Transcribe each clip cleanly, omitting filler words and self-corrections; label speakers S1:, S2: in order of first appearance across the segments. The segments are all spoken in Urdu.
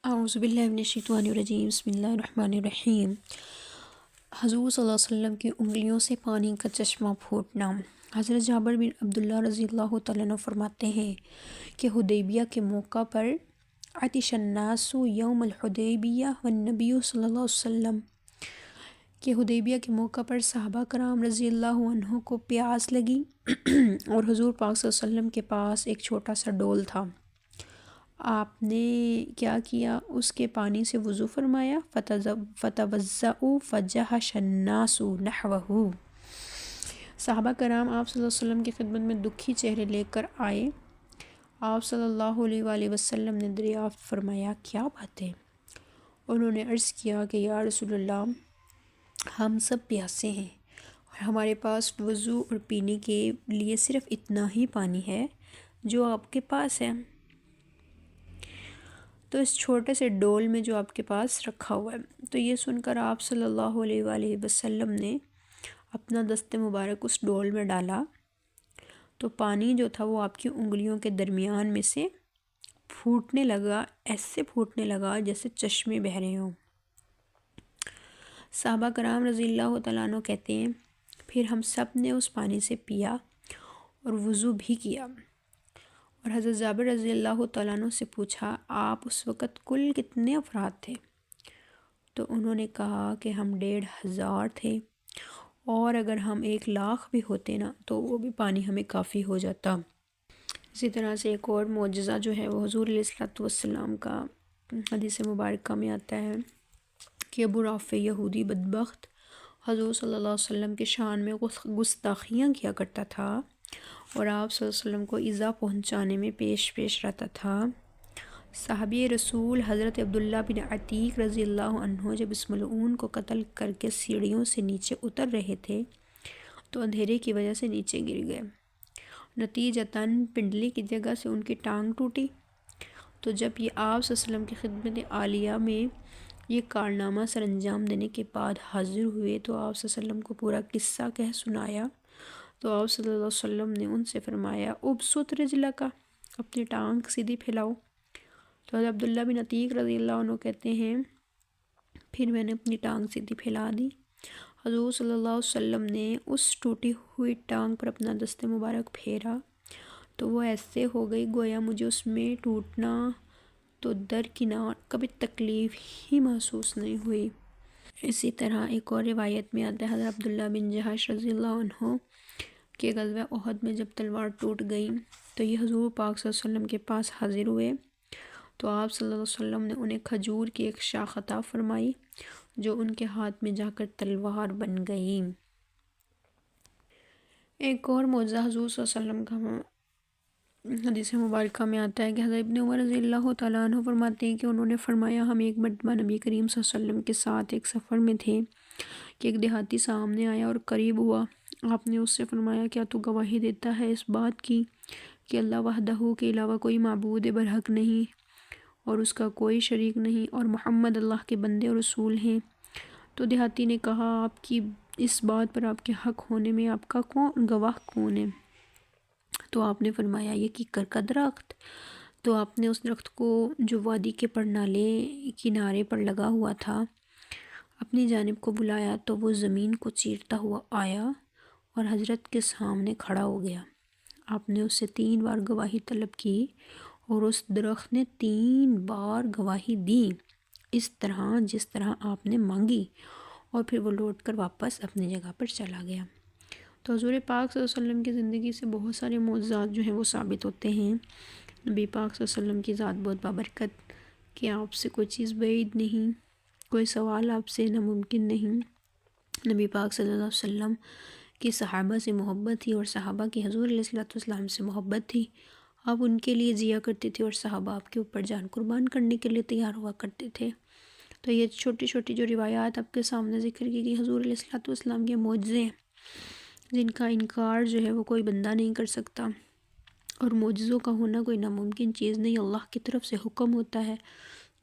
S1: اعوذ باللہ من الشیطان الرجیم، بسم اللہ الرحمن الرحیم۔ حضور صلی اللہ علیہ وسلم کی انگلیوں سے پانی کا چشمہ پھوٹنا۔ حضرت جابر بن عبداللہ رضی اللہ تعالیٰ عنہ فرماتے ہیں کہ حدیبیہ کے موقع پر عطش الناس یوم الحدیبیہ والنبی صلی اللہ علیہ وسلم، کہ حدیبیہ کے موقع پر صحابہ کرام رضی اللہ عنہ کو پیاس لگی اور حضور پاک صلی اللہ علیہ وسلم کے پاس ایک چھوٹا سا ڈول تھا۔ آپ نے کیا کیا؟ اس کے پانی سے وضو فرمایا، فتوضؤوا فجحش الناس نحوہ۔ صحابہ کرام آپ صلی اللہ علیہ وسلم کی خدمت میں دکھی چہرے لے کر آئے۔ آپ صلی اللہ علیہ وآلہ وسلم نے دریافت فرمایا، کیا بات ہے؟ انہوں نے عرض کیا کہ یا رسول اللہ، ہم سب پیاسے ہیں اور ہمارے پاس وضو اور پینے کے لیے صرف اتنا ہی پانی ہے جو آپ کے پاس ہے، تو اس چھوٹے سے ڈول میں جو آپ کے پاس رکھا ہوا ہے۔ تو یہ سن کر آپ صلی اللہ علیہ وآلہ وسلم نے اپنا دست مبارک اس ڈول میں ڈالا تو پانی جو تھا وہ آپ کی انگلیوں کے درمیان میں سے پھوٹنے لگا، ایسے پھوٹنے لگا جیسے چشمے بہہ رہے ہوں۔ صحابہ کرام رضی اللہ تعالیٰ عنہ کہتے ہیں پھر ہم سب نے اس پانی سے پیا اور وضو بھی کیا، اور حضرت جابر رضی اللہ تعالیٰ عنہ سے پوچھا، آپ اس وقت کل کتنے افراد تھے؟ تو انہوں نے کہا کہ ہم 1500 تھے، اور اگر ہم 1,00,000 بھی ہوتے نا تو وہ بھی پانی ہمیں کافی ہو جاتا۔ اسی طرح سے ایک اور معجزہ جو ہے وہ حضور علیہ الصلوۃ والسلام کا حدیث مبارکہ میں آتا ہے کہ ابو رافع یہودی بدبخت حضور صلی اللہ علیہ وسلم کے شان میں گستاخیاں کیا کرتا تھا اور آپ صلی اللہ علیہ وسلم کو ایذا پہنچانے میں پیش رہتا تھا۔ صحابی رسول حضرت عبداللہ بن عتیق رضی اللہ عنہ جب اس ملعون کو قتل کر کے سیڑھیوں سے نیچے اتر رہے تھے تو اندھیرے کی وجہ سے نیچے گر گئے، نتیجتاً پنڈلی کی جگہ سے ان کی ٹانگ ٹوٹی۔ تو جب یہ آپ صلی اللہ علیہ وسلم کی خدمت عالیہ میں یہ کارنامہ سر انجام دینے کے بعد حاضر ہوئے تو آپ صلی اللہ علیہ وسلم کو پورا قصہ کہہ سنایا، تو آپ صلی اللہ علیہ وسلم نے ان سے فرمایا، ابسط رجلک، اپنی ٹانگ سیدھی پھیلاؤ۔ تو حضرت عبداللہ بن عتیق رضی اللہ عنہ کہتے ہیں پھر میں نے اپنی ٹانگ سیدھی پھیلا دی۔ حضور صلی اللہ علیہ وسلم نے اس ٹوٹی ہوئی ٹانگ پر اپنا دست مبارک پھیرا تو وہ ایسے ہو گئی گویا مجھے اس میں ٹوٹنا تو درکنار کبھی تکلیف ہی محسوس نہیں ہوئی۔ اسی طرح ایک اور روایت میں آتا ہے حضرت عبداللہ بن جہش رضی اللہ عنہ کہ غزوہ احد میں جب تلوار ٹوٹ گئی تو یہ حضور پاک صلی اللہ علیہ وسلم کے پاس حاضر ہوئے تو آپ صلی اللہ علیہ وسلم نے انہیں کھجور کی ایک شاخ عطا فرمائی جو ان کے ہاتھ میں جا کر تلوار بن گئی۔ ایک اور معجزہ حضور صلی اللہ علیہ وسلم کا حدیث مبارکہ میں آتا ہے کہ حضرت ابن عمر رضی اللہ تعالیٰ عنہ فرماتے ہیں کہ انہوں نے فرمایا ہم ایک مرتبہ نبی کریم صلی اللہ علیہ وسلم کے ساتھ ایک سفر میں تھے کہ ایک دیہاتی سامنے آیا اور قریب ہوا۔ آپ نے اس سے فرمایا، کیا تو گواہی دیتا ہے اس بات کی کہ اللہ وحدہ کے علاوہ کوئی معبود برحق نہیں اور اس کا کوئی شریک نہیں، اور محمد اللہ کے بندے اور رسول ہیں؟ تو دیہاتی نے کہا، آپ کی اس بات پر آپ کے حق ہونے میں آپ کا گواہ کون ہے؟ تو آپ نے فرمایا، یہ کیکر کا درخت۔ تو آپ نے اس درخت کو جو وادی کے پرنالے کنارے پر لگا ہوا تھا اپنی جانب کو بلایا تو وہ زمین کو چیرتا ہوا آیا اور حضرت کے سامنے کھڑا ہو گیا۔ آپ نے اس سے 3 بار گواہی طلب کی اور اس درخت نے 3 بار گواہی دی اس طرح جس طرح آپ نے مانگی، اور پھر وہ لوٹ کر واپس اپنی جگہ پر چلا گیا۔ تو حضور پاک صلی اللہ علیہ وسلم کی زندگی سے بہت سارے معجزات جو ہیں وہ ثابت ہوتے ہیں۔ نبی پاک صلی اللہ علیہ وسلم کی ذات بہت بابرکت کہ آپ سے کوئی چیز بعید نہیں، کوئی سوال آپ سے ناممکن نہیں۔ نبی پاک صلی اللہ علیہ وسلم کی صحابہ سے محبت تھی اور صحابہ کی حضور علیہ الصلوۃ والسلام سے محبت تھی۔ آپ ان کے لیے جیا کرتے تھے اور صحابہ آپ کے اوپر جان قربان کرنے کے لیے تیار ہوا کرتے تھے۔ تو یہ چھوٹی چھوٹی جو روایات آپ کے سامنے ذکر کی گئی حضور علیہ الصلوۃ والسلام کے معجزے ہیں جن کا انکار جو ہے وہ کوئی بندہ نہیں کر سکتا، اور معجزوں کا ہونا کوئی ناممکن چیز نہیں، اللہ کی طرف سے حکم ہوتا ہے،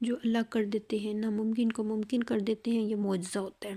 S1: جو اللہ کر دیتے ہیں، ناممکن کو ممکن کر دیتے ہیں، یہ معجزہ ہوتا ہے۔